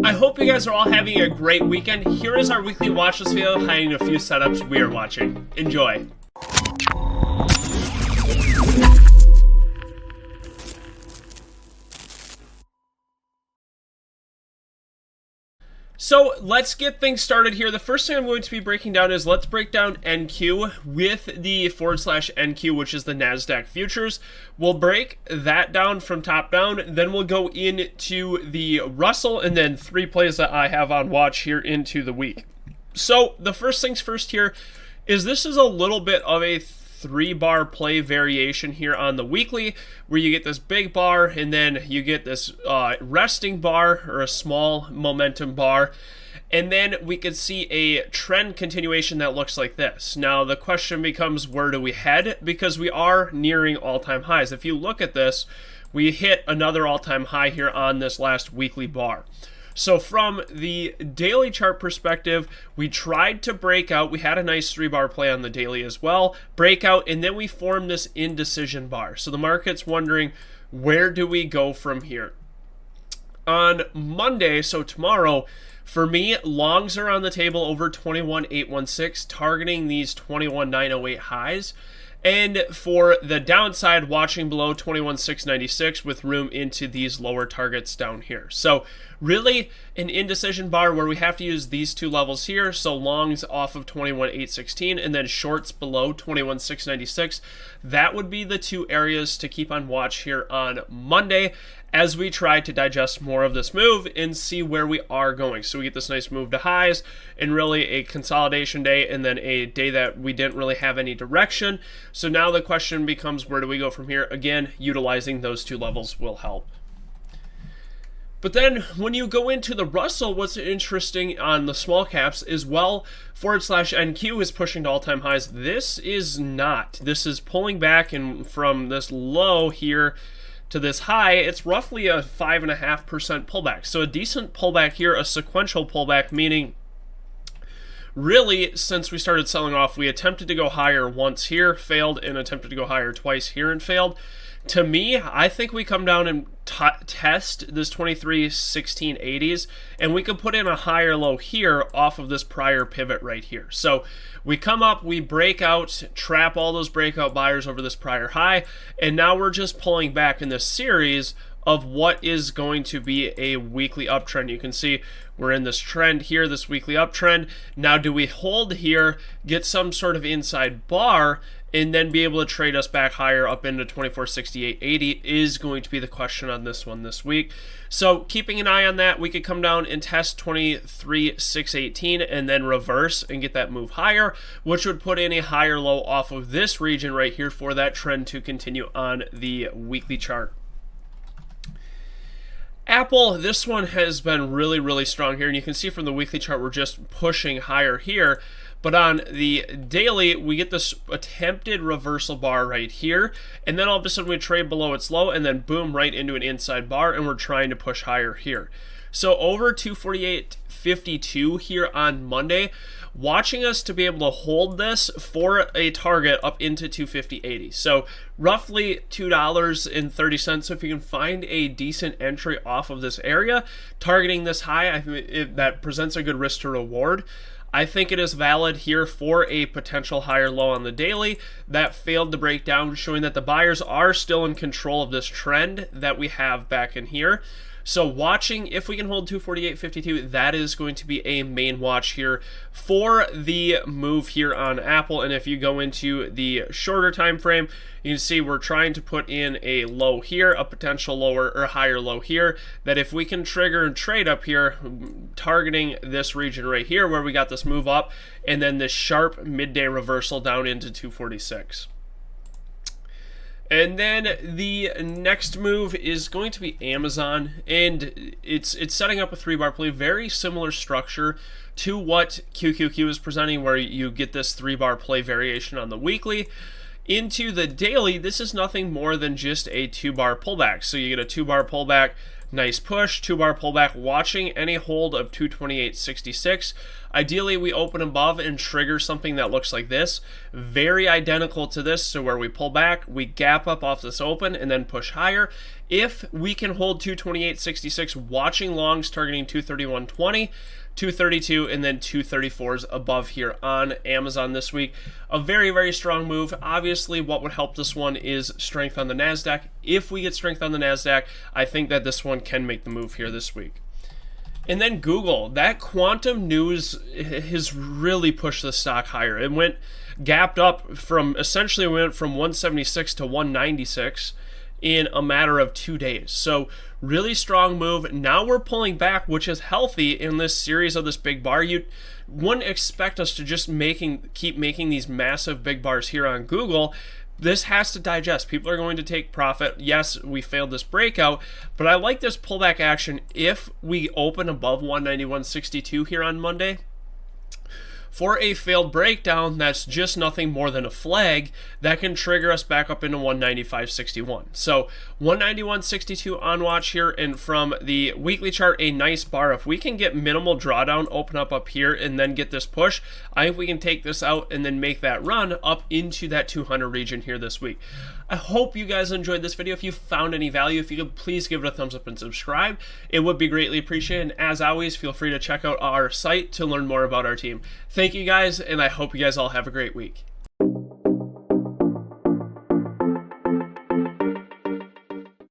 I hope you guys are all having a great weekend. Here is our weekly watch list video highlighting a few setups we are watching. Enjoy. So let's get things started here. The first thing I'm going to be breaking down is let's break down NQ with the /NQ, which is the NASDAQ futures. We'll break that down from top down. Then we'll go into the Russell and then three plays that I have on watch here into the week. So the first things first here is this is a little bit of a 3-bar play variation here on the weekly, where you get this big bar and then you get this resting bar or a small momentum bar, and then we could see a trend continuation that looks like this. Now the question becomes, where do we head? Because we are nearing all-time highs. If you look at this, we hit another all-time high here on this last weekly bar. So from the daily chart perspective, we tried to break out. We had a nice 3-bar play on the daily as well, breakout, and then we formed this indecision bar. So the market's wondering, where do we go from here? On Monday, so tomorrow, for me, longs are on the table over 21,816, targeting these 21,908 highs. And for the downside, watching below 21,696 with room into these lower targets down here. So really an indecision bar where we have to use these two levels here. So longs off of 21,816 and then shorts below 21,696. That would be the two areas to keep on watch here on Monday as we try to digest more of this move and see where we are going. So we get this nice move to highs and really a consolidation day and then a day that we didn't really have any direction. So now the question becomes, where do we go from here? Again, utilizing those two levels will help. But then when you go into the Russell, what's interesting on the small caps is, well, /NQ is pushing to all-time highs. This is not. This is pulling back, and from this low here to this high, it's roughly a 5.5% pullback. So a decent pullback here, a sequential pullback, meaning really since we started selling off, we attempted to go higher once here, failed, and attempted to go higher twice here and failed. To me, I think we come down and test this 23,1680s, and we could put in a higher low here off of this prior pivot right here. So we come up, we break out, trap all those breakout buyers over this prior high, and now we're just pulling back in this series of what is going to be a weekly uptrend. You can see we're in this trend here, this weekly uptrend. Now, do we hold here, get some sort of inside bar, and then be able to trade us back higher up into 24,6880 is going to be the question on this one this week. So keeping an eye on that, we could come down and test 23,618 and then reverse and get that move higher, which would put in a higher low off of this region right here for that trend to continue on the weekly chart. Apple, this one has been really, really strong here, and you can see from the weekly chart we're just pushing higher here. But on the daily, we get this attempted reversal bar right here, and then all of a sudden we trade below its low, and then boom, right into an inside bar, and we're trying to push higher here. So over 248.52 here on Monday, watching us to be able to hold this for a target up into 250.80. So roughly $2.30. So if you can find a decent entry off of this area, targeting this high, I think that presents a good risk to reward. I think it is valid here for a potential higher low on the daily that failed to break down, showing that the buyers are still in control of this trend that we have back in here. So watching if we can hold 248.52, that is going to be a main watch here for the move here on Apple. And if you go into the shorter time frame, you can see we're trying to put in a low here, a potential lower or higher low here, that if we can trigger and trade up here, targeting this region right here where we got this move up and then this sharp midday reversal down into 246. And then the next move is going to be Amazon, and it's setting up a 3-bar play, very similar structure to what QQQ is presenting, where you get this 3-bar play variation on the weekly. Into the daily, this is nothing more than just a 2-bar pullback. So you get a 2-bar pullback, nice push, 2-bar pullback, watching any hold of 228.66. Ideally, we open above and trigger something that looks like this, very identical to this. So where we pull back, we gap up off this open and then push higher. If we can hold 228.66, watching longs targeting 231.20, 232, and then 234s above here on Amazon this week. A very, very strong move. Obviously, what would help this one is strength on the NASDAQ. If we get strength on the NASDAQ, I think that this one can make the move here this week. And then Google, that quantum news has really pushed the stock higher. It went gapped up from, essentially went from 176 to 196 in a matter of 2 days. So really strong move. Now we're pulling back, which is healthy in this series of this big bar. You wouldn't expect us to just keep making these massive big bars here on Google. This has to digest. People are going to take profit. Yes, we failed this breakout, but I like this pullback action if we open above 191.62 here on Monday. For a failed breakdown, that's just nothing more than a flag that can trigger us back up into 195.61. So 191.62 on watch here, and from the weekly chart, a nice bar. If we can get minimal drawdown, open up here, and then get this push, I think we can take this out and then make that run up into that 200 region here this week. I hope you guys enjoyed this video. If you found any value, if you could please give it a thumbs up and subscribe, it would be greatly appreciated. And as always, feel free to check out our site to learn more about our team. Thank you guys, and I hope you guys all have a great week.